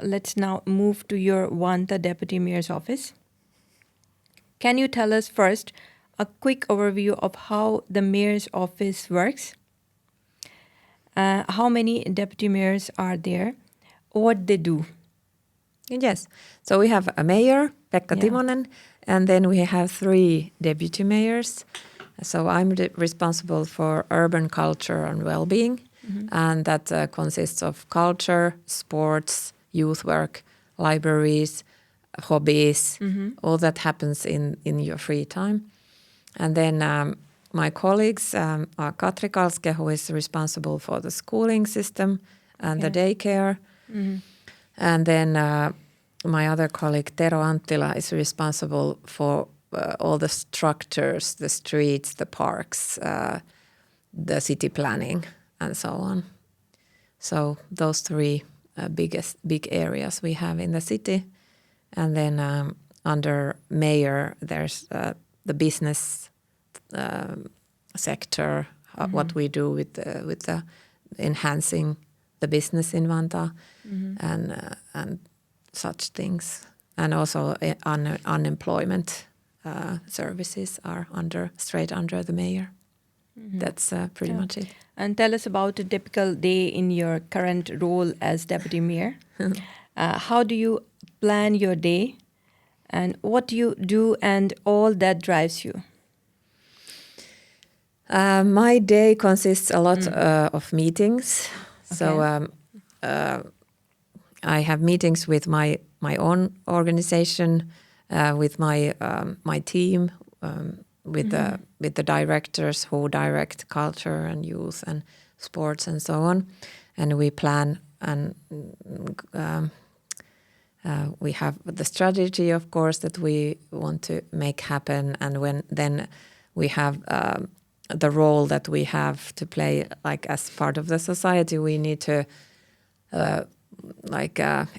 let's now move to your Vantaa Deputy Mayor's office. Can you tell us first a quick overview of how the Mayor's office works? How many Deputy Mayors are there? What they do? Yes. So we have a mayor, Pekka Timonen, and then we have 3 deputy mayors. So I'm responsible for urban culture and well-being, and that consists of culture, sports, youth work, libraries, hobbies, all that happens in your free time. And then my colleagues are Katri Kalske, who is responsible for the schooling system and the daycare. And then my other colleague, Tero Anttila, is responsible for all the structures, the streets, the parks, the city planning, and so on. So those 3 big areas we have in the city. And then under mayor, there's the business sector, what we do with the enhancing the business in Vantaa and such things. And also unemployment services are straight under the mayor. That's pretty much it. And tell us about a typical day in your current role as Deputy Mayor. How do you plan your day and what you do and all that drives you? My day consists a lot of meetings. Okay. So I have meetings with my own organization, with my team, with the directors who direct culture and youth and sports and so on, and we plan and we have the strategy, of course, that we want to make happen, and then we have the role that we have to play, like as part of the society. We need to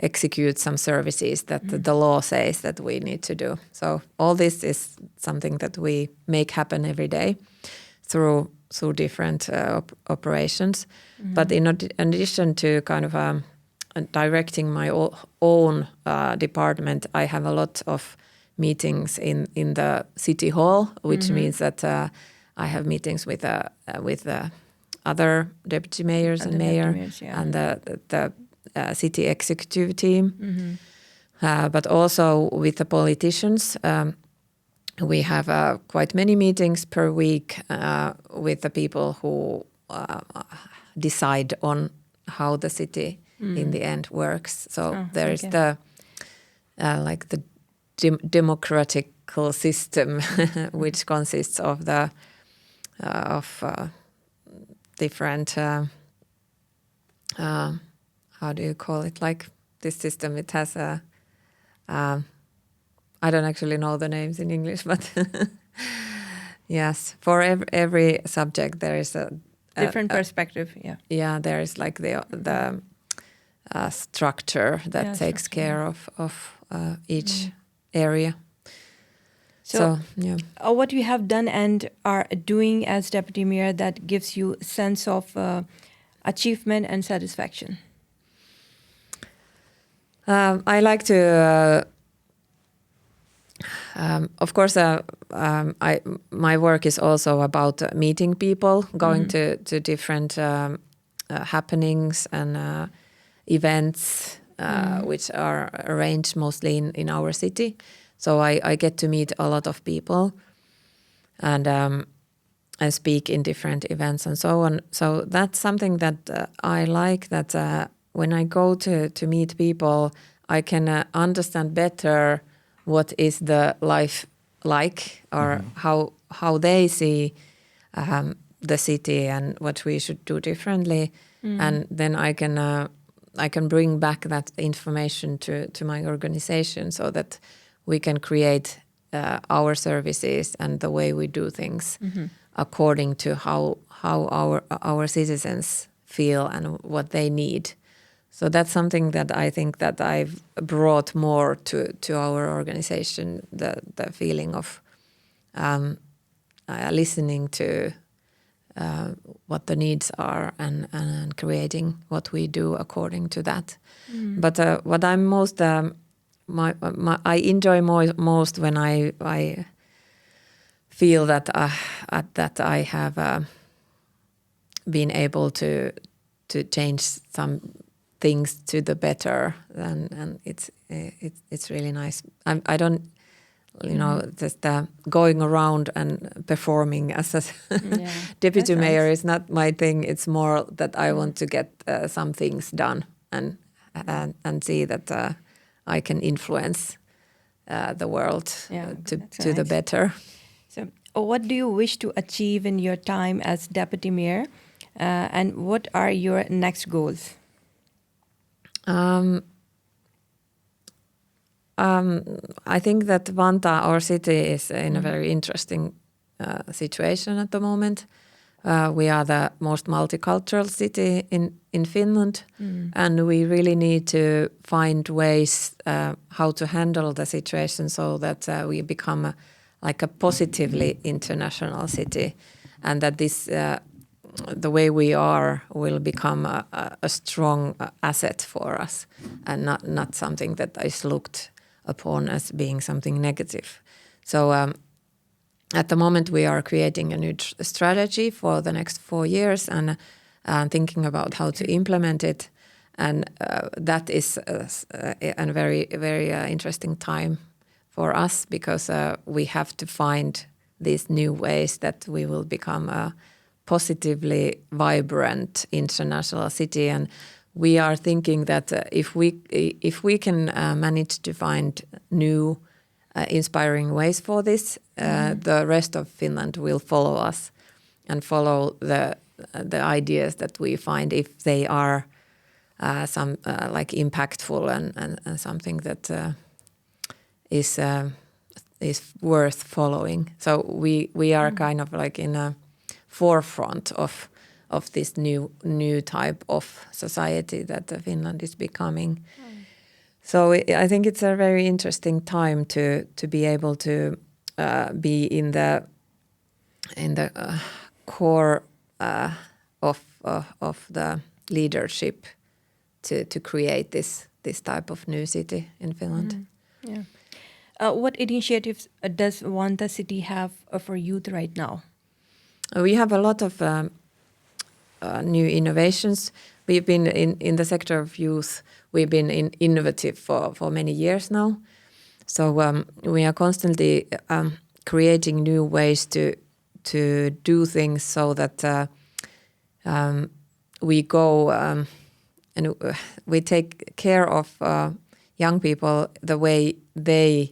execute some services that the law says that we need to do. So all this is something that we make happen every day through different operations. But in addition to kind of directing my own department, I have a lot of meetings in the city hall, which means that I have meetings with other deputy mayors and mayor and the city executive team, but also with the politicians. We have quite many meetings per week with the people who decide on how the city in the end works. So there is the democratical system, which consists of the different how do you call it? Like this system, it has I don't actually know the names in English, but yes, for every subject there is a different perspective. Yeah, there is like the structure that takes care of each area. So what you have done and are doing as Deputy Mayor that gives you a sense of achievement and satisfaction? I like to, of course, my work is also about meeting people, going to different happenings and events, which are arranged mostly in our city. So I get to meet a lot of people and speak in different events and so on. So that's something that I like, that when I go to meet people, I can understand better what is the life like, or how they see the city and what we should do differently. And then I can bring back that information to my organization so that we can create our services and the way we do things according to how our citizens feel and what they need. So that's something that I think that I've brought more to our organization, the feeling of listening to what the needs are and creating what we do according to that. But what I'm most I enjoy most when I feel that that I have been able to change some things to the better, and it's really nice. I don't, just going around and performing as a deputy mayor is not my thing. It's more that I want to get some things done and see that I can influence the world to the better. So, what do you wish to achieve in your time as deputy mayor, and what are your next goals? I think that Vantaa, our city, is in a very interesting situation at the moment. We are the most multicultural city in Finland, and we really need to find ways how to handle the situation so that we become like a positively international city, and that this the way we are will become a strong asset for us, and not something that is looked upon as being something negative. So at the moment we are creating a new strategy for the next 4 years and thinking about how to implement it, and that is a very, very interesting time for us, because we have to find these new ways that we will become a positively vibrant international city. And we are thinking that if we can manage to find new inspiring ways for this, the rest of Finland will follow us and follow the ideas that we find, if they are some like impactful and something that is worth following. So we are kind of like in a forefront of this new type of society that Finland is becoming. So I think it's a very interesting time to be able to be in the core of the leadership to create this type of new city in Finland. What initiatives does Vantaa city have for youth right now? We have a lot of new innovations. We've been in the sector of youth. We've been innovative for many years now. So we are constantly creating new ways to do things so that we go and we take care of young people the way they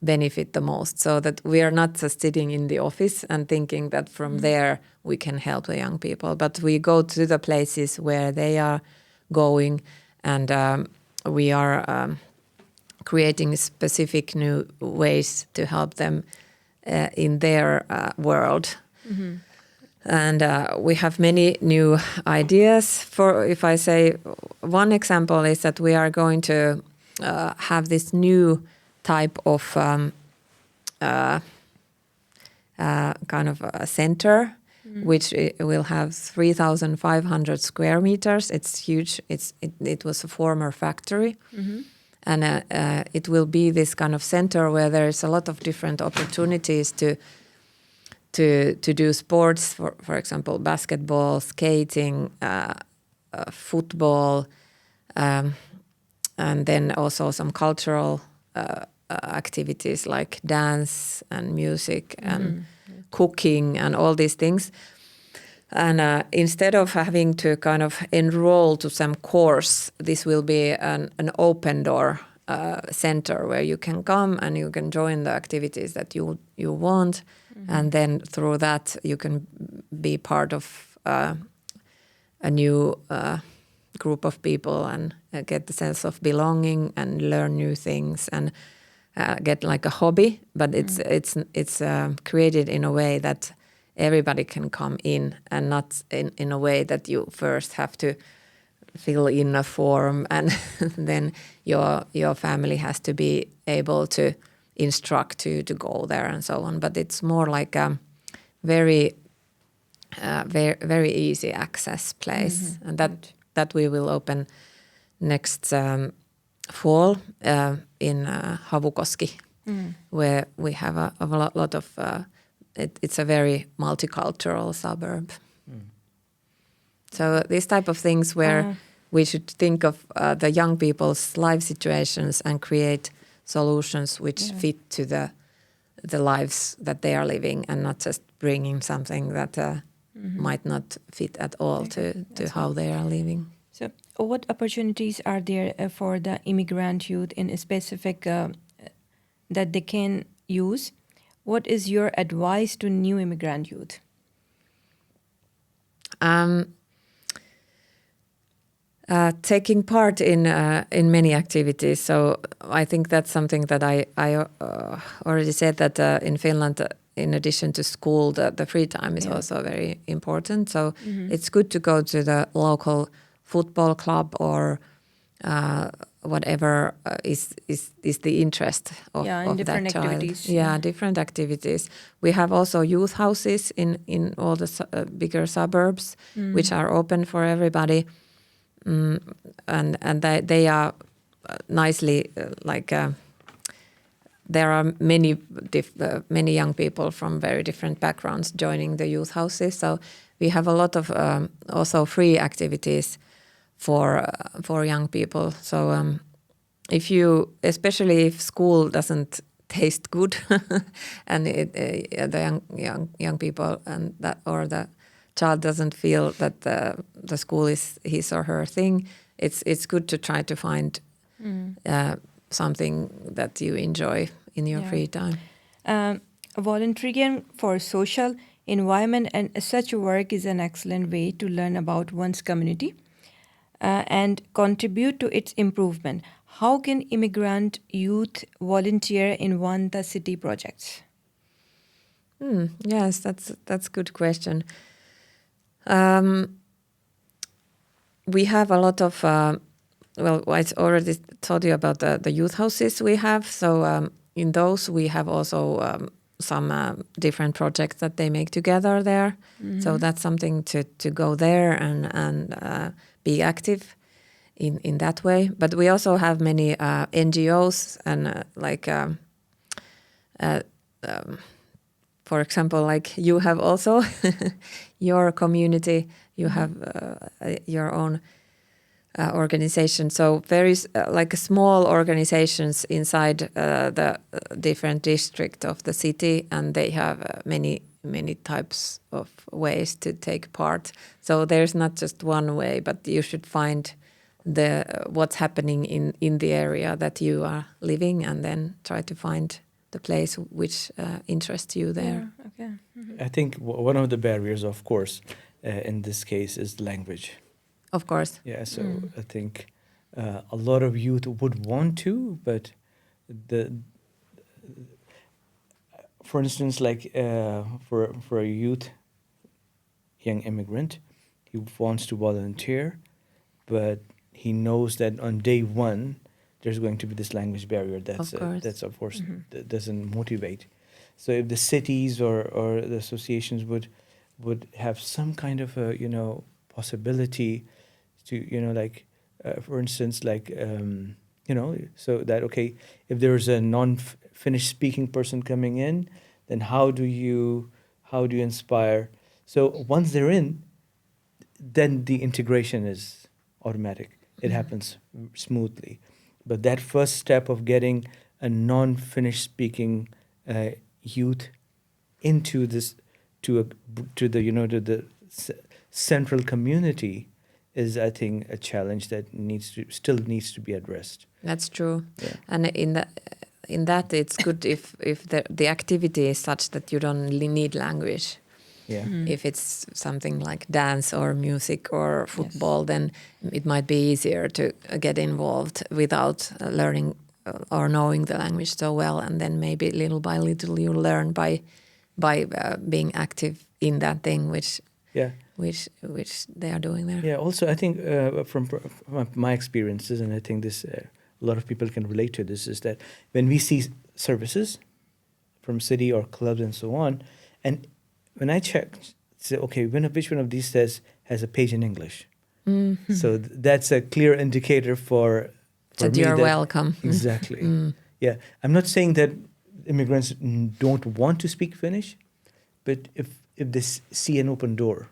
benefit the most, so that we are not just sitting in the office and thinking that from there we can help the young people, but we go to the places where they are going, and we are creating specific new ways to help them in their world. And we have many new ideas. If I say one example is that we are going to have this new type of kind of a center, which will have 3,500 square meters. It's huge. It was a former factory, and it will be this kind of center where there is a lot of different opportunities to do sports, for example, basketball, skating, football, and then also some cultural activities like dance and music and cooking and all these things. And instead of having to kind of enroll to some course, this will be an open door center where you can come and you can join the activities that you want. And then through that you can be part of a new group of people and get the sense of belonging and learn new things and get like a hobby, but it's created in a way that everybody can come in, and not in a way that you first have to fill in a form and then your family has to be able to instruct you to go there and so on. But it's more like a very very very easy access place, and that we will open next fall in Havukoski, where we have a lot of. It's a very multicultural suburb. So these type of things where we should think of the young people's life situations and create solutions which fit to the lives that they are living, and not just bringing something that might not fit at all to how they are living. So what opportunities are there for the immigrant youth in a specific that they can use? What is your advice to new immigrant youth? Taking part in many activities. So I think that's something that I already said, that in Finland, in addition to school, the free time is also very important. So it's good to go to the local football club or whatever is the interest of different that child. activities. Different activities. We have also youth houses in all the bigger suburbs, which are open for everybody. And they are nicely there are many young people from very different backgrounds joining the youth houses. So we have a lot of also free activities for young people. So especially if school doesn't taste good, and the young people and that, or the child doesn't feel that the school is his or her thing, it's good to try to find something that you enjoy in your free time. Volunteering for social, environment and such work is an excellent way to learn about one's community and contribute to its improvement. How can immigrant youth volunteer in Vantaa city projects? Yes, that's a good question. We have a lot of, I already told you about the youth houses we have. So in those we have also some different projects that they make together there. So that's something to go there and be active in that way. But we also have many NGOs and for example, like you have also your community, you have your own organization. So there is like small organizations inside the different district of the city, and they have many types of ways to take part. So there's not just one way, but you should find what's happening in the area that you are living, and then try to find the place which interests you there. Yeah, okay. I think one of the barriers, of course, in this case is language. Of course. Yeah, so I think a lot of youth would want to, but for instance, like for a young immigrant, he wants to volunteer, but he knows that on day one there's going to be this language barrier that's of course that doesn't motivate. So if the cities or the associations would have some kind of a possibility to for instance so that if there is a non-Finnish speaking person coming in, then how do you inspire? So once they're in, then the integration is automatic. It happens smoothly. But that first step of getting a non-Finnish speaking youth into this to the central community is, I think, a challenge that still needs to be addressed. That's true. Yeah. And in that it's good if the activity is such that you don't need language. Yeah. If it's something like dance or music or football, then it might be easier to get involved without learning or knowing the language so well, and then maybe little by little you learn by being active in that thing which they are doing there. Yeah. Also, I think from my experiences, and I think this a lot of people can relate to this, is that when we see services from city or clubs and so on, and when I check say, okay, which one of these tests has a page in English? So that's a clear indicator for that me you're welcome. Exactly. Yeah, I'm not saying that immigrants don't want to speak Finnish, but if they see an open door,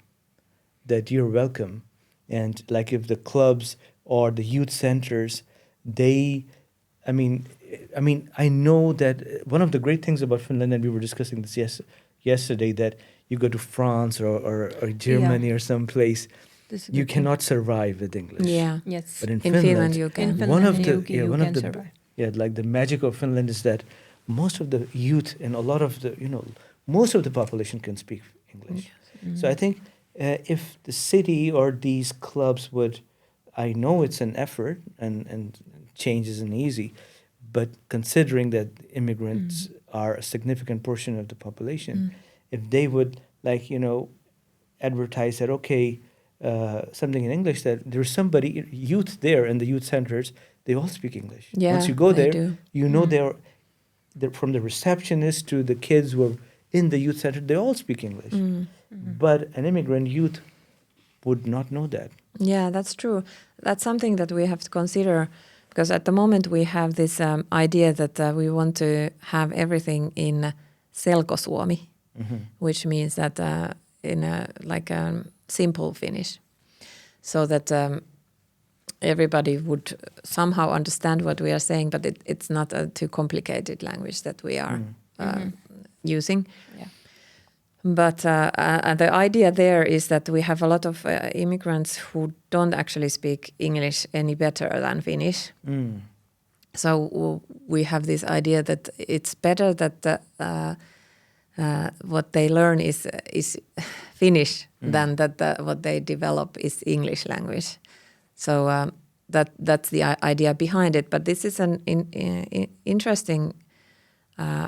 that you're welcome, and like if the clubs or the youth centers, I know that one of the great things about Finland, and we were discussing this yesterday, that you go to France or Germany or some place, you cannot survive with English. Yeah. Yes. But in Finland you can. In one of Finland, the you one can of the survive. like the magic of Finland is that most of the youth and a lot of the most of the population can speak English. So I think if the city or these clubs would, I know it's an effort and change isn't easy, but considering that immigrants are a significant portion of the population, if they would advertise that something in English, that there's somebody youth there in the youth centers, they all speak English. Yeah, once you go they there, do. you know they're from the receptionist to the kids who are in the youth center, they all speak English. But an immigrant youth would not know that. Yeah, that's true. That's something that we have to consider, because at the moment we have this idea that we want to have everything in selkosuomi, which means that in simple Finnish, so that everybody would somehow understand what we are saying, but it's not a too complicated language that we are using. Yeah. But the idea there is that we have a lot of immigrants who don't actually speak English any better than Finnish. So we have this idea that it's better that what they learn is Finnish than that what they develop is English language. So that's the idea behind it. But this is an interesting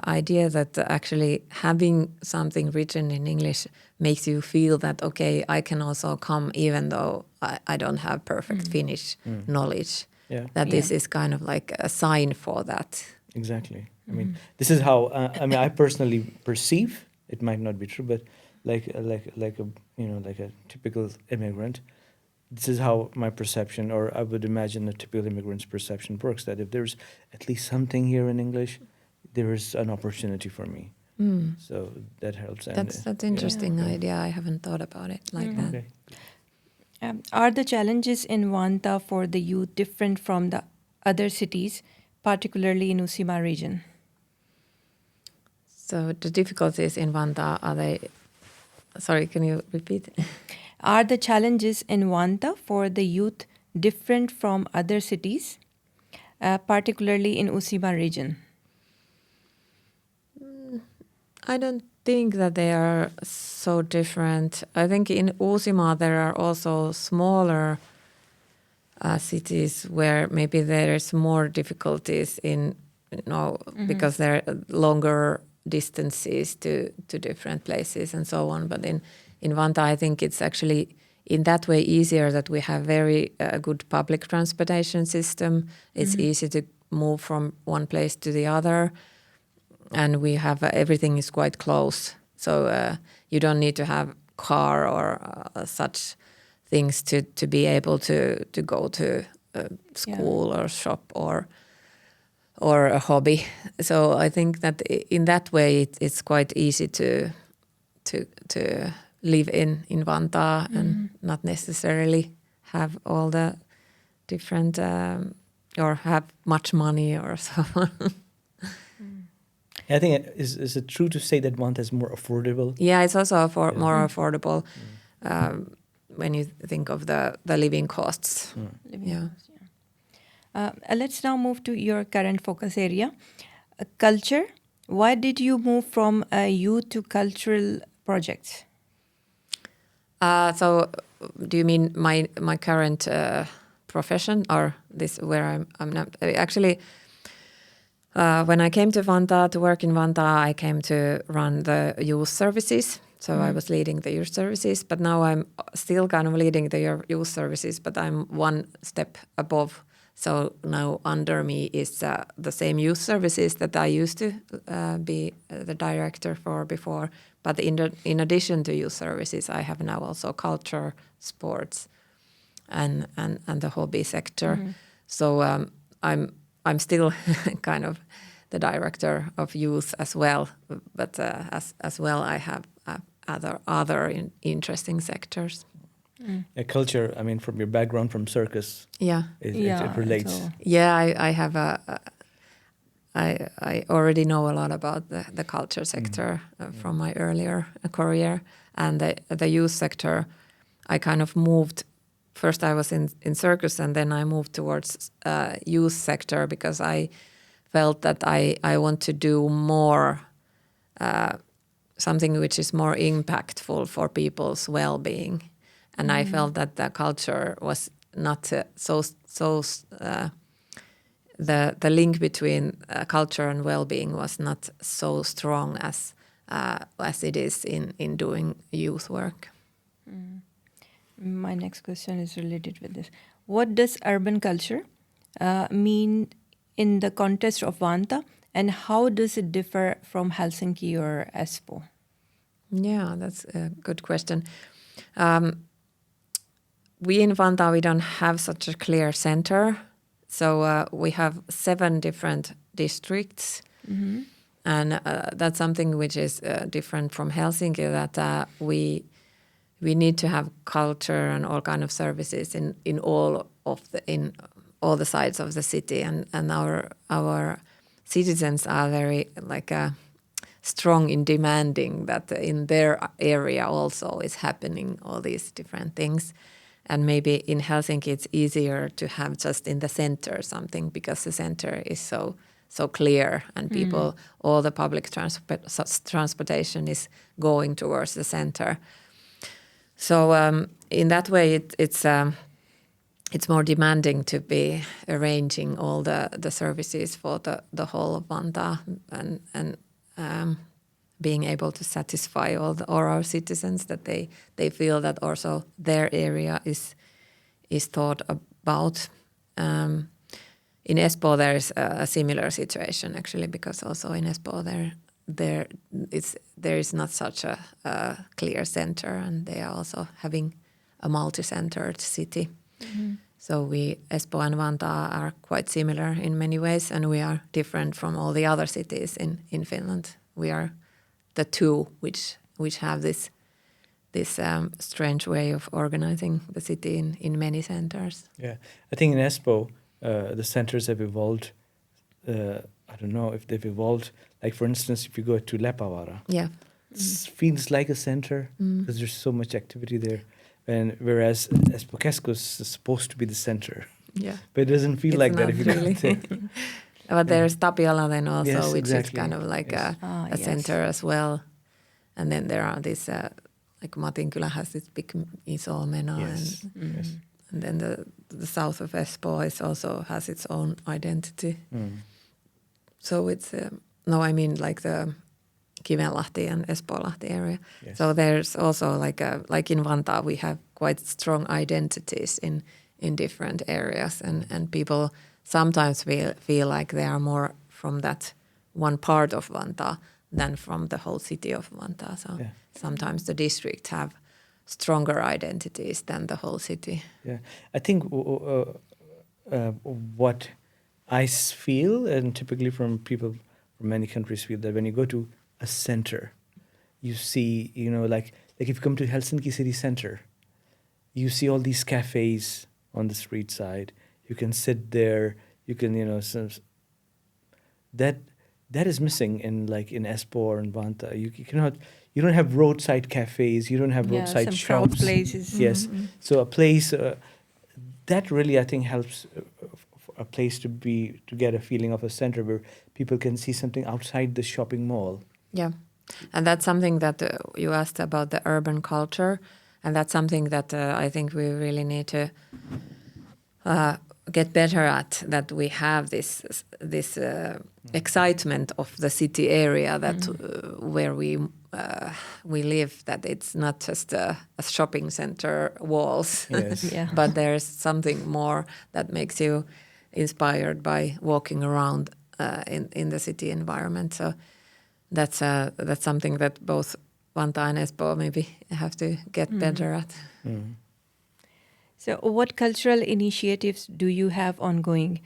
idea that actually having something written in English makes you feel that, okay, I can also come even though I don't have perfect Finnish knowledge. Yeah. That this is kind of like a sign for that. Exactly. I mean, this is how I personally perceive. It might not be true, but like a typical immigrant, this is how my perception, or I would imagine a typical immigrant's perception works. That if there's at least something here in English, there is an opportunity for me. So that helps. That's interesting idea. I haven't thought about it like that. Okay. Are the challenges in Vantaa for the youth different from the other cities, particularly in Uusimaa region? So the difficulties in Vantaa, are they... Sorry, can you repeat? Are the challenges in Vantaa for the youth different from other cities, particularly in Uusimaa region? I don't think that they are so different. I think in Uusimaa there are also smaller cities where maybe there is more difficulties in, because there are longer distances to different places and so on. But in Vantaa, I think it's actually in that way easier that we have very good public transportation system. It's easy to move from one place to the other. And we have everything is quite close, so you don't need to have car or such things to be able to go to school or shop or a hobby. So I think that in that way it's quite easy to live in Vantaa and not necessarily have all the different or have much money or so on. I think is it true to say that Vantaa is more affordable? Yeah, it's also more affordable when you think of the living costs. Let's now move to your current focus area, culture. Why did you move from youth to cultural projects? So, do you mean my current profession, or this where I'm not actually? When I came to Vantaa to work in Vantaa, I came to run the youth services. So I was leading the youth services, but now I'm still kind of leading the youth services, but I'm one step above. So now under me is the same youth services that I used to be the director for before. But in addition to youth services, I have now also culture, sports, and the hobby sector. Mm-hmm. So I'm still kind of the director of youth as well. But as well, I have other interesting sectors. Culture, I mean, from your background from circus, Yeah. it relates. So Yeah, I have I already know a lot about the culture sector from my earlier career, and the youth sector. I kind of moved. First, I was in circus, and then I moved towards youth sector because I felt that I want to do more, something which is more impactful for people's well-being, and I felt that the culture was not the link between culture and well-being was not so strong as it is in doing youth work. my next question is related with this. What does urban culture mean in the context of Vantaa, and how does it differ from Helsinki or Espoo? Yeah, that's a good question. We in Vantaa, we don't have such a clear center. So we have 7 different districts. Mm-hmm. And that's something which is different from Helsinki, that we need to have culture and all kind of services in all the sides of the city. And our citizens are very strong in demanding that in their area also is happening all these different things. And maybe in Helsinki it's easier to have just in the center something because the center is so clear and people, all the public transportation is going towards the center. So in that way it's more demanding to be arranging all the services for the whole of Vantaa and being able to satisfy all our citizens, that they feel that also their area is thought about. In Espoo there is a similar situation actually, because also in Espoo there is not such a clear center, and they are also having a multi-centered city. Mm-hmm. So Espoo and Vantaa are quite similar in many ways, and we are different from all the other cities in Finland. We are the 2 which have this strange way of organizing the city in many centers. Yeah, I think in Espoo the centers have evolved. I don't know if they've evolved. Like for instance, if you go to Leppävaara, it feels like a center because there's so much activity there. And whereas Espoo Keskus is supposed to be the center, but it doesn't feel like that if you really. go there. But there's Tapiola then also, Yes, which exactly. is kind of like a center as well. And then there are these, like Matinkylä has this big Iso Meno, and then the south of Espoo also has its own identity. So it's, no, I mean like the Kivenlahti and Espoolahti area. Yes. So there's also like in Vantaa we have quite strong identities in different areas, and people sometimes feel like they are more from that one part of Vantaa than from the whole city of Vantaa. So sometimes the districts have stronger identities than the whole city. Yeah, I think what I feel, and typically from people from many countries feel, that when you go to a center, you see, like if you come to Helsinki city center, you see all these cafes on the street side. You can sit there. You can, that is missing in Espoo or in Vantaa. You don't have roadside cafes. You don't have roadside some shops. crowd places. Yes. Mm-hmm. So a place that really, I think, helps a place to get a feeling of a center where people can see something outside the shopping mall. Yeah. And that's something that you asked about, the urban culture. And that's something that I think we really need to get better at, that we have this excitement of the city area that where we live, that it's not just a shopping center walls, yes. But there's something more that makes you inspired by walking around in the city environment. So that's something that both Vantaa and Espoo maybe have to get better at. Mm. So, what cultural initiatives do you have ongoing?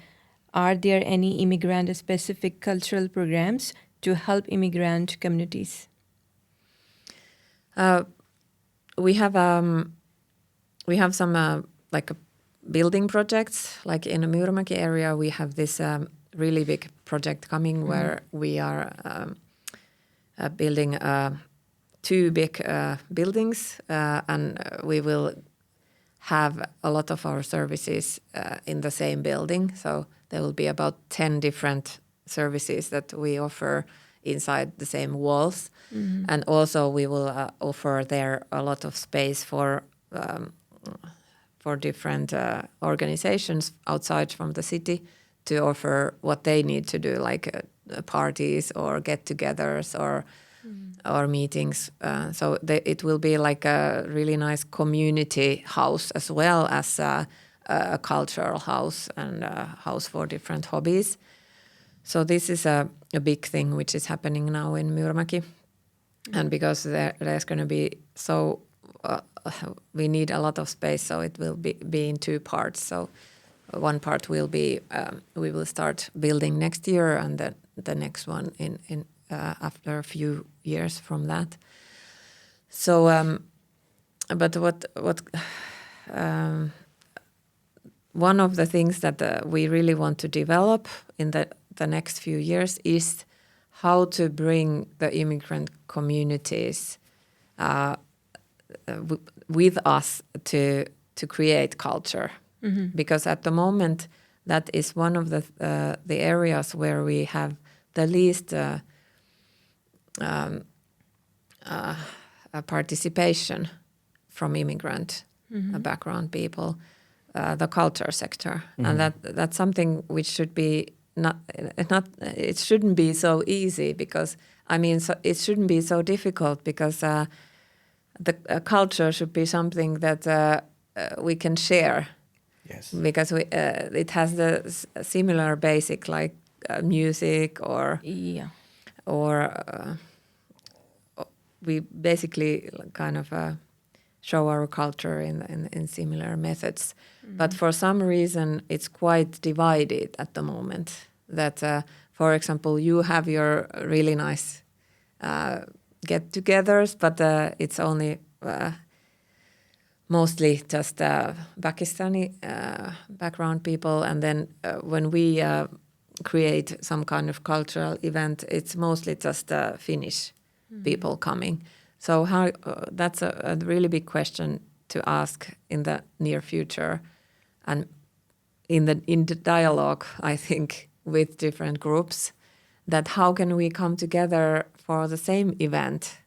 Are there any immigrant-specific cultural programs to help immigrant communities? We have some like building projects. Like in the Myyrmäki area, we have this really big project coming where we are building 2 big buildings, and we will have a lot of our services in the same building. So there will be about 10 different services that we offer inside the same walls. And also we will offer there a lot of space for different organizations outside from the city to offer what they need to do, like parties or get-togethers or meetings. So it will be like a really nice community house as well as a cultural house and a house for different hobbies. So this is a big thing which is happening now in Myyrmäki. And because there's going to be we need a lot of space, so it will be in 2 parts. So one part will be we will start building next year, and then the next one in after a few years from that. So, but what one of the things that we really want to develop in the next few years is how to bring the immigrant communities with us to create culture, because at the moment that is one of the areas where we have the least participation from immigrant background people, the culture sector, and that's something which should be not it shouldn't be so easy, because it shouldn't be so difficult, because the culture should be something that we can share. Yes. Because it has the similar basic, like music or we basically kind of show our culture in similar methods. But for some reason, it's quite divided at the moment. That, for example, you have your really nice get-togethers, but it's only mostly just Pakistani background people. And then when we create some kind of cultural event, it's mostly just Finnish people coming. So how that's a really big question to ask in the near future, and in the dialogue, I think, with different groups, that how can we come together for the same event,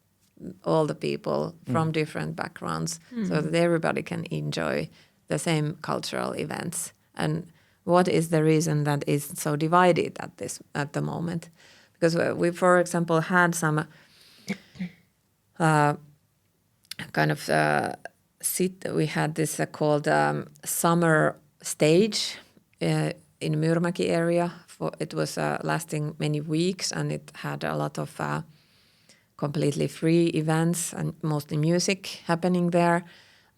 all the people from different backgrounds, so that everybody can enjoy the same cultural events. And what is the reason that is so divided at the moment? Because we, for example, had some we had this called summer stage in Myyrmäki area. It was lasting many weeks, and it had a lot of completely free events and mostly music happening there.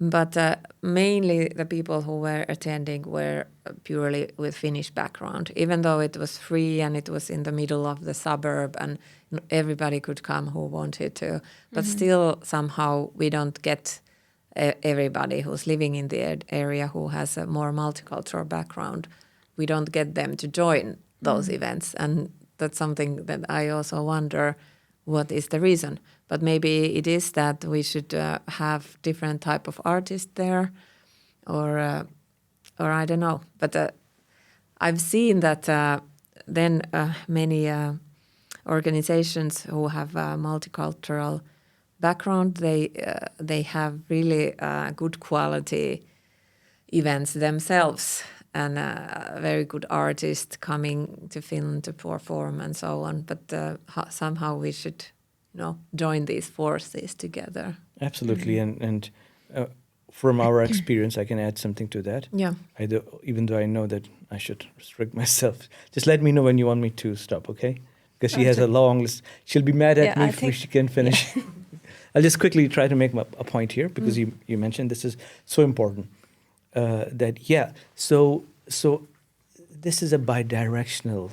But mainly the people who were attending were purely with Finnish background, even though it was free and it was in the middle of the suburb and everybody could come who wanted to. But still, somehow, we don't get everybody who's living in the area who has a more multicultural background. We don't get them to join those events. And that's something that I also wonder, what is the reason? But maybe it is that we should have different type of artists there, or I don't know. But I've seen that then many organizations who have a multicultural background, they have really good quality events themselves, and very good artists coming to Finland to perform and so on. But somehow we should, join these forces together. Absolutely, and from our experience, I can add something to that. Yeah. Even though I know that I should restrict myself. Just let me know when you want me to stop, okay? Because she has a long list. She'll be mad at me if she can finish. Yeah. I'll just quickly try to make a point here, because you mentioned this is so important. So this is a bidirectional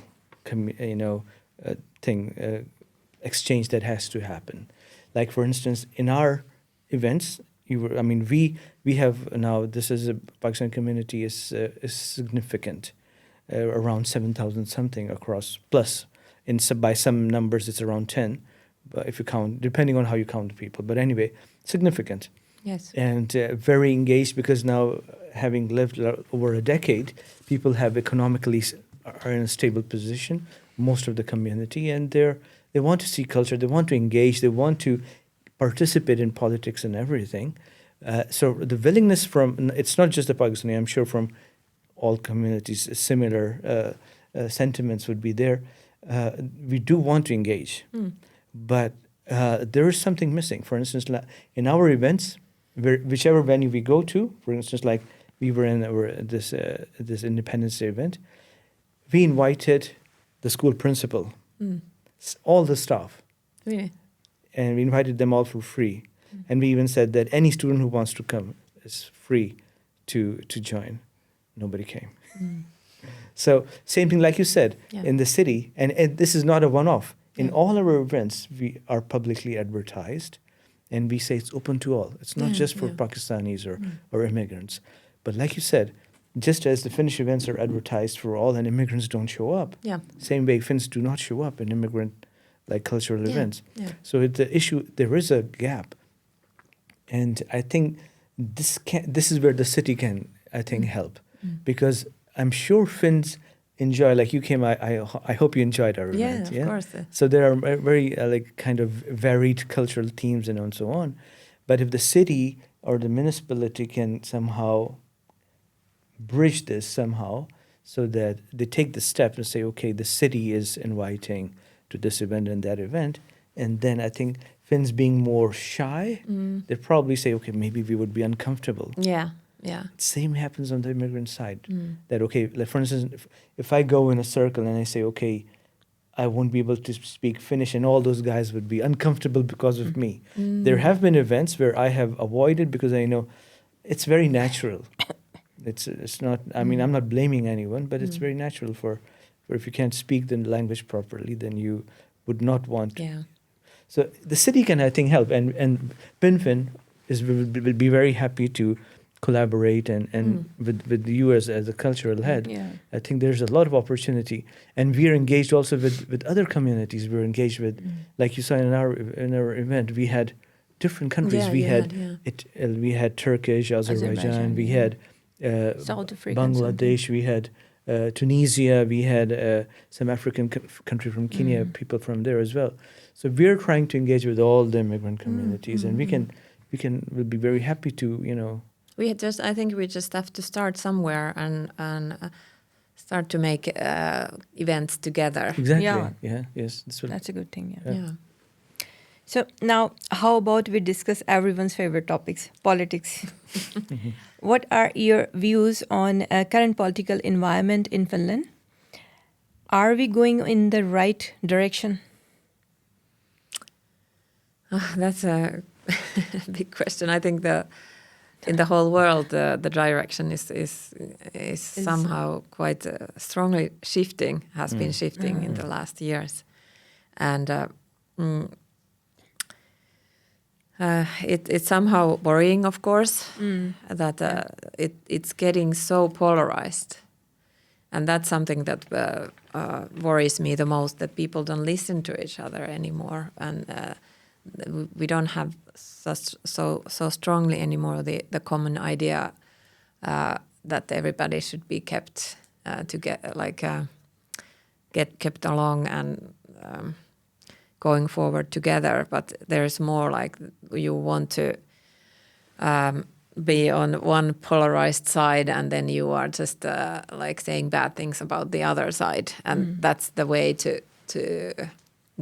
exchange that has to happen. Like, for instance, in our events, we have now, this is a Pakistani community is significant, around 7,000 something across, plus by some numbers it's around 10, but if you count, depending on how you count the people, but anyway, significant. Yes. And very engaged, because now, having lived over a decade, people have economically are in a stable position, most of the community, and they want to see culture, they want to engage, they want to participate in politics and everything. So the willingness it's not just the Pakistani, I'm sure from all communities, similar sentiments would be there. We do want to engage, but there is something missing. For instance, in our events, whichever venue we go to, for instance, like we were in this Independence Day event, we invited the school principal, all the staff. Really? And we invited them all for free. And we even said that any student who wants to come is free to join. Nobody came. So same thing like you said, in the city, and this is not a one-off. In all our events, we are publicly advertised, and we say it's open to all. It's not just for Pakistanis or immigrants. But like you said, just as the Finnish events are advertised for all and immigrants don't show up, same way Finns do not show up in immigrant cultural events. Yeah. So the issue, there is a gap. And I think this is where the city can, I think, help. Because I'm sure Finns enjoy, like you came, I hope you enjoyed our event. Yeah, of course. So there are very kind of varied cultural themes and so on. But if the city or the municipality can somehow bridge this somehow, so that they take the step and say, okay, the city is inviting to this event and that event, and then I think Finns being more shy, they probably say, okay, maybe we would be uncomfortable. Yeah. Same happens on the immigrant side. That, okay, like for instance, if I go in a circle and I say, okay, I won't be able to speak Finnish, and all those guys would be uncomfortable because of me. There have been events where I have avoided because I know it's very natural. It's not, I mean, I'm not blaming anyone, but it's very natural for if you can't speak the language properly, then you would not want. Yeah. So the city can, I think, help, and Pinfin will be very happy to collaborate and with you as a cultural head. Yeah. I think there's a lot of opportunity, and we are engaged also with other communities. We're engaged with, like you saw in our event, we had different countries. We had Turkish, Azerbaijan, we had South Africa, Bangladesh, we had Tunisia, we had some African country from Kenya, people from there as well. So we're trying to engage with all the immigrant communities, and we'll be very happy to, I think we just have to start somewhere and start to make events together. Exactly. Yeah. Yes. That's a good thing. Yeah. So now, how about we discuss everyone's favorite topics, politics? What are your views on current political environment in Finland? Are we going in the right direction? That's a big question. I think in the whole world, the direction is somehow quite strongly shifting, has been shifting in the last years. And it's somehow worrying, of course, that it's getting so polarized. And that's something that worries me the most, that people don't listen to each other anymore. And we don't have so strongly anymore the common idea that everybody should be kept get kept along and going forward together. But there's more like you want to be on one polarized side, and then you are just saying bad things about the other side, and that's the way to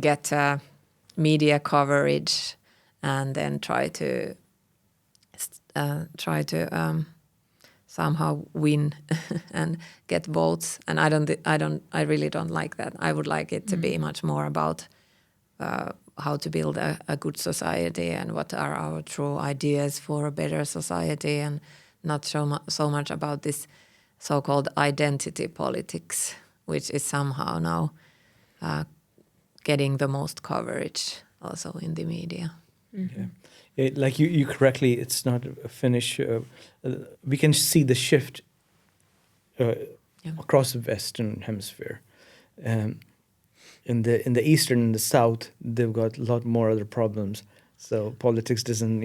get media coverage, and then try to try to somehow win and get votes. And I really don't like that. I would like it to be much more about how to build a good society and what are our true ideas for a better society, and not so much about this so-called identity politics, which is somehow now getting the most coverage also in the media. Yeah. Like you correctly, it's not a Finnish. We can see the shift across the Western Hemisphere. In the Eastern and the South, they've got a lot more other problems. So politics doesn't,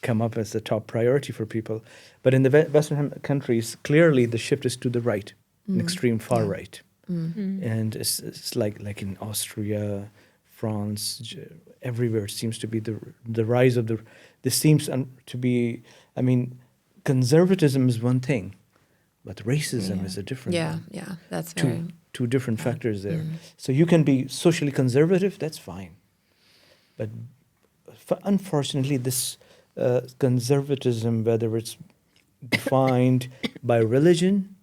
come up as the top priority for people. But in the Western countries, clearly the shift is to the right, an extreme far right. And it's like in Austria, France, everywhere it seems to be the rise of this seems to be, conservatism is one thing, but racism is a different one. Yeah, that's two different factors there. So you can be socially conservative, that's fine. But unfortunately, this conservatism, whether it's defined by religion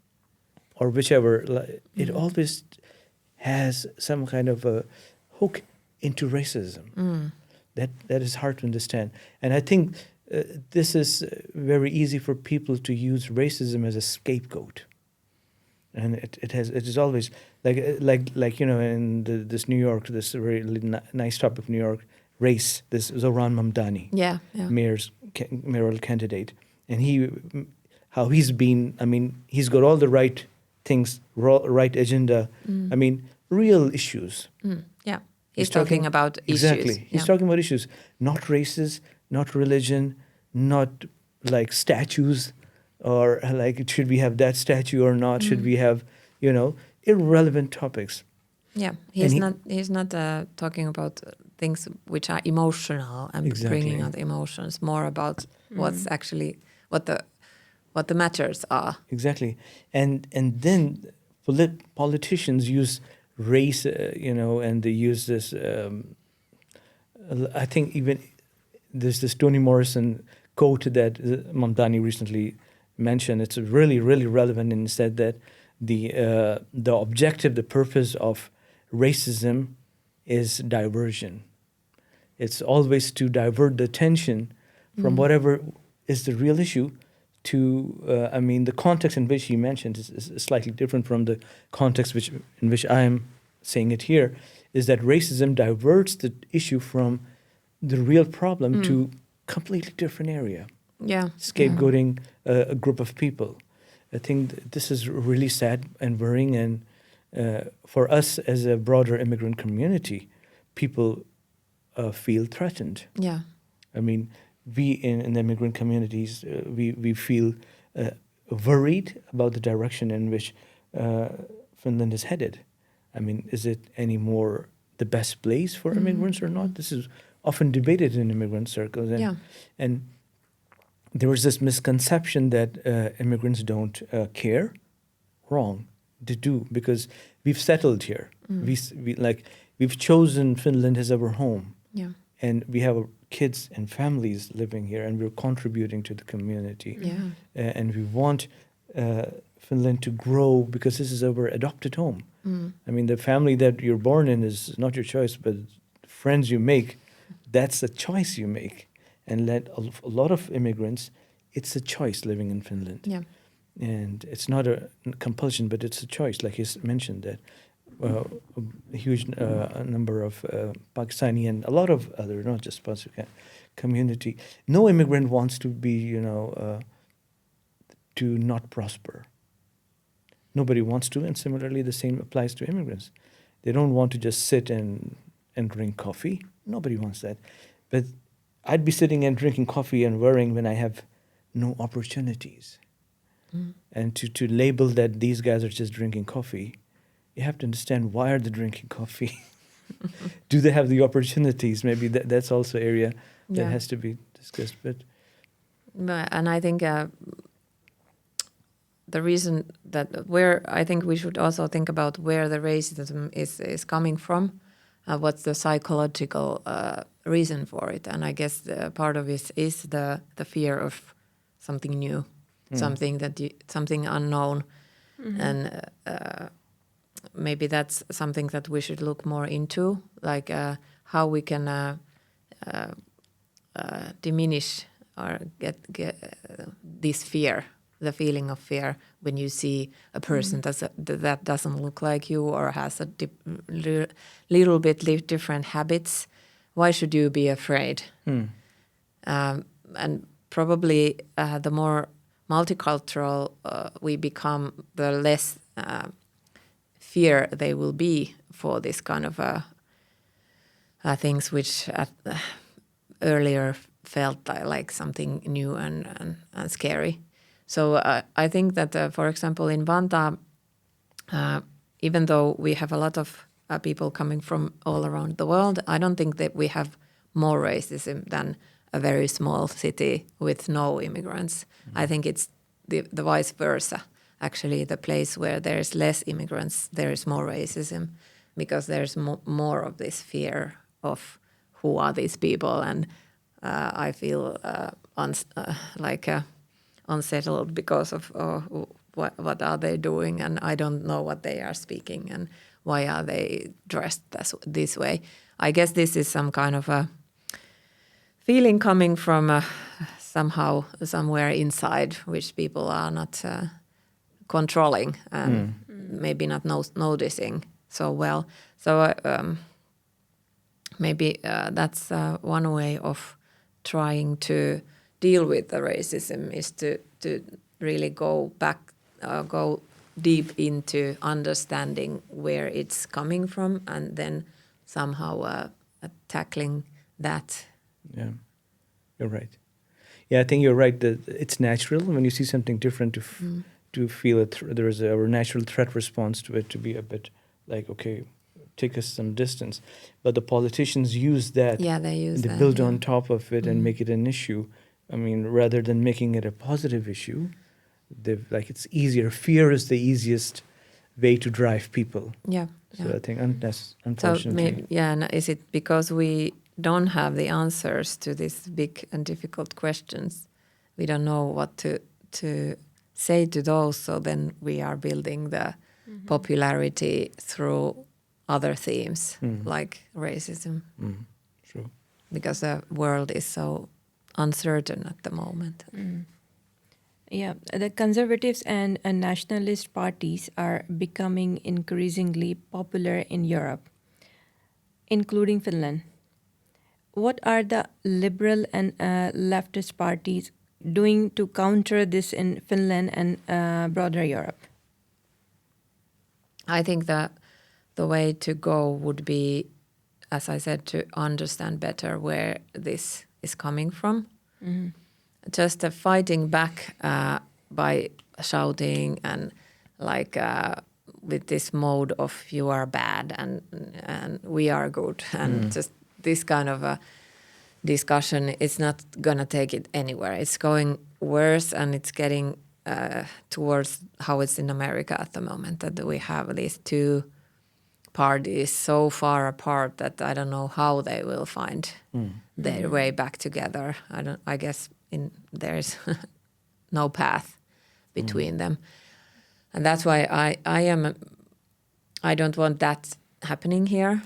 or whichever, it always has some kind of a hook into racism. That is hard to understand. And I think this is very easy for people to use racism as a scapegoat. And it is always like in this New York, this very nice topic, New York, race. This Zohran Mamdani, mayoral candidate, and he's been. He's got all the right things, right agenda. Real issues. He's talking about issues. Exactly. He's talking about issues, not races, not religion, not like statues, or like should we have that statue or not? Should we have, irrelevant topics. Yeah, he's not talking about things which are emotional and bringing out emotions. More about what's actually what the matters are. Exactly, and then politicians use race, and they use this. I think even there's this Toni Morrison quote that Mamdani recently mentioned. It's really, really relevant, and said that the objective, the purpose of racism is diversion. It's always to divert the attention from whatever is the real issue to, the context in which he mentioned is slightly different from the context in which I am saying it here, is that racism diverts the issue from the real problem to completely different area. Yeah. Scapegoating a group of people. I think this is really sad and worrying, and for us as a broader immigrant community, people feel threatened. Yeah. We in the immigrant communities, we feel worried about the direction in which Finland is headed. Is it any more the best place for immigrants or not? This is often debated in immigrant circles. And there was this misconception that immigrants don't care. Wrong. They do, because we've settled here. We've chosen Finland as our home. Yeah. And we have kids and families living here, and we're contributing to the community. Yeah. And we want Finland to grow because this is our adopted home. The family that you're born in is not your choice, but friends you make, that's a choice you make. And a lot of immigrants, it's a choice living in Finland. Yeah. And it's not a compulsion, but it's a choice. Like he's mentioned that a huge number of Pakistani and a lot of other, not just Pakistani community. No immigrant wants to be, to not prosper. Nobody wants to, and similarly the same applies to immigrants. They don't want to just sit and drink coffee. Nobody wants that. But I'd be sitting and drinking coffee and worrying when I have no opportunities. And to label that these guys are just drinking coffee, you have to understand, why are they drinking coffee? Do they have the opportunities? Maybe that's also an area that has to be discussed. And I think the reason that I think we should also think about where the racism is coming from, what's the psychological reason for it. And I guess part of it is the fear of something new, something unknown, and maybe that's something that we should look more into, like how we can diminish or get this fear, the feeling of fear when you see a person that doesn't look like you or has a little bit different habits. Why should you be afraid? And probably the more multicultural we become, the less fear there will be for this kind of things which earlier felt like something new and scary. So I think that, for example, in Vantaa, even though we have a lot of people coming from all around the world, I don't think that we have more racism than a very small city with no immigrants. I think it's the vice versa. Actually, the place where there's less immigrants, there is more racism, because there's more of this fear of who are these people, and I feel unsettled because of what are they doing, and I don't know what they are speaking, and why are they dressed this way. I guess this is some kind of a feeling coming from somehow somewhere inside, which people are not controlling and maybe not noticing so well. So maybe that's one way of trying to deal with the racism, is to really go deep into understanding where it's coming from, and then somehow tackling that. Yeah, you're right. Yeah, I think you're right that it's natural when you see something different to feel there is a natural threat response to it, to be a bit like, okay, take us some distance. But the politicians use that. Yeah, they use and that. They build on top of it and make it an issue. I mean, rather than making it a positive issue, it's easier. Fear is the easiest way to drive people. Yeah. So yeah. I think that's unfortunately. And is it because we don't have the answers to these big and difficult questions? We don't know what to say to those, so then we are building the popularity through other themes like racism. True. Because the world is so uncertain at the moment. Yeah, the conservatives and nationalist parties are becoming increasingly popular in Europe, including Finland. What are the liberal and leftist parties doing to counter this in Finland and broader Europe? I think that the way to go would be, as I said, to understand better where this is coming from. Just fighting back by shouting and with this mode of you are bad and we are good, and just this kind of a discussion is not gonna take it anywhere. It's going worse, and it's getting towards how it's in America at the moment, that we have these two parties so far apart that I don't know how they will find their way back together. I guess there's no path between them, and that's why I don't want that happening here.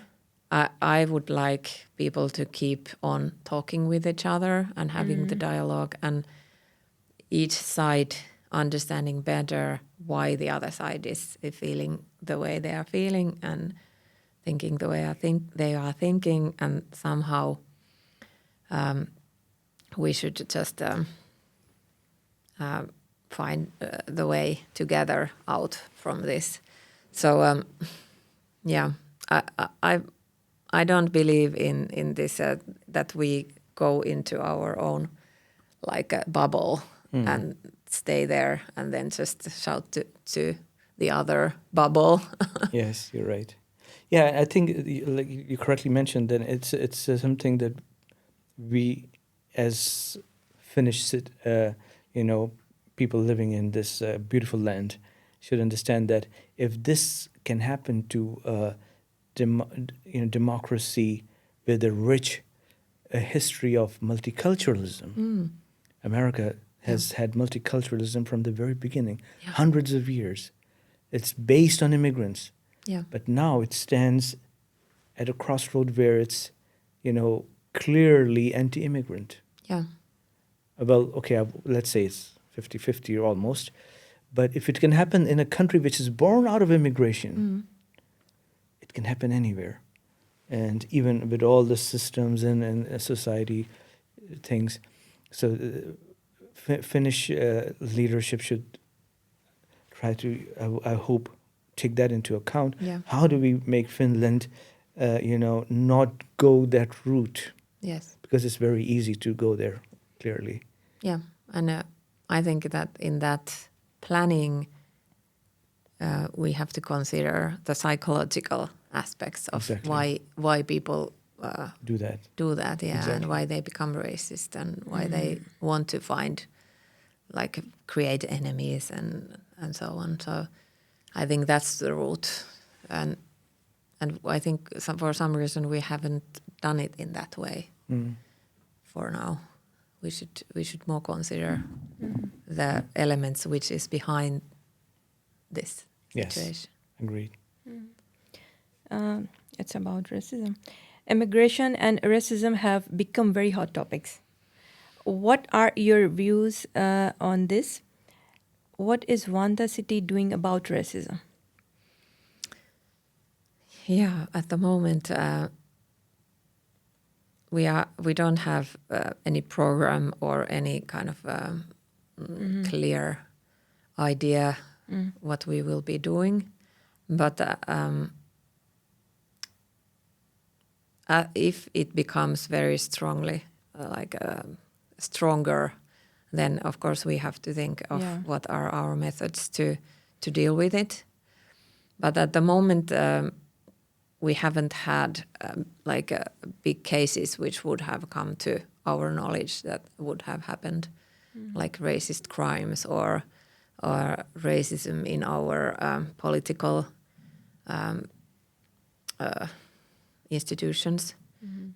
I would like people to keep on talking with each other and having the dialogue, and each side understanding better why the other side is feeling the way they are feeling and thinking the way I think they are thinking, and somehow we should just find the way together out from this. So I don't believe in this that we go into our own bubble and stay there and then just shout to the other bubble. Yes, you're right. Yeah, I think like you correctly mentioned that it's something that we as Finnish people living in this beautiful land should understand that if this can happen to democracy with a rich a history of multiculturalism. America has had multiculturalism from the very beginning, hundreds of years. It's based on immigrants. Yeah. But now it stands at a crossroad where it's, clearly anti-immigrant. Yeah. Well, okay, let's say it's 50-50 almost. But if it can happen in a country which is born out of immigration, it can happen anywhere. And even with all the systems and society things. So Finnish leadership should try to, I hope, take that into account. Yeah. How do we make Finland, not go that route? Yes. Because it's very easy to go there, clearly. Yeah, and I think that in that planning, we have to consider the psychological aspects of why people do that. Yeah, exactly. And why they become racist and why they want to create enemies and so on. So I think that's the route, and I think for some reason we haven't done it in that way for now. We should more consider the elements which is behind this situation. Yes, agreed. It's about racism. Immigration and racism have become very hot topics. What are your views on this? What is Vantaa city doing about racism? Yeah, at the moment we don't have any program or any kind of clear idea what we will be doing, but if it becomes very strongly stronger, then of course we have to think of what are our methods to deal with it. But at the moment we haven't had big cases which would have come to our knowledge that would have happened, like racist crimes or racism in our political institutions.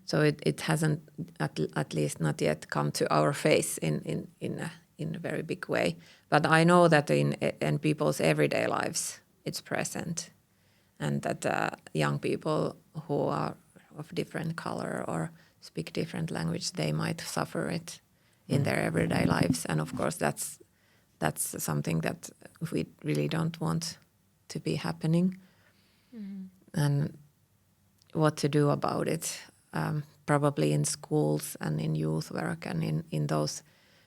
So it hasn't, at least not yet, come to our face in a very big way. But I know that in people's everyday lives it's present, and that young people who are of different color or speak different language, they might suffer it in their everyday lives. And of course that's something that we really don't want to be happening. And what to do about it, probably in schools and in youth work and in those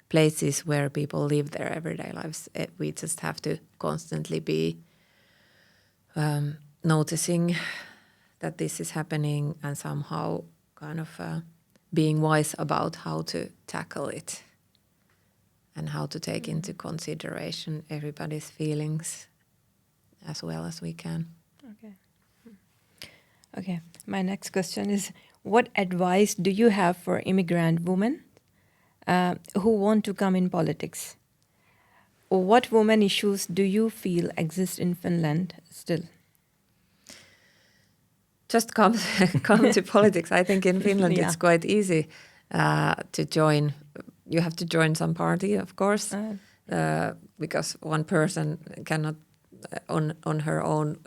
places where people live their everyday lives. We just have to constantly be noticing that this is happening and somehow kind of being wise about how to tackle it and how to take into consideration everybody's feelings as well as we can. Okay. My next question is, what advice do you have for immigrant women who want to come in politics? What women issues do you feel exist in Finland still? Just come to politics. I think in Finland it's quite easy to join. You have to join some party, of course, because one person cannot on her own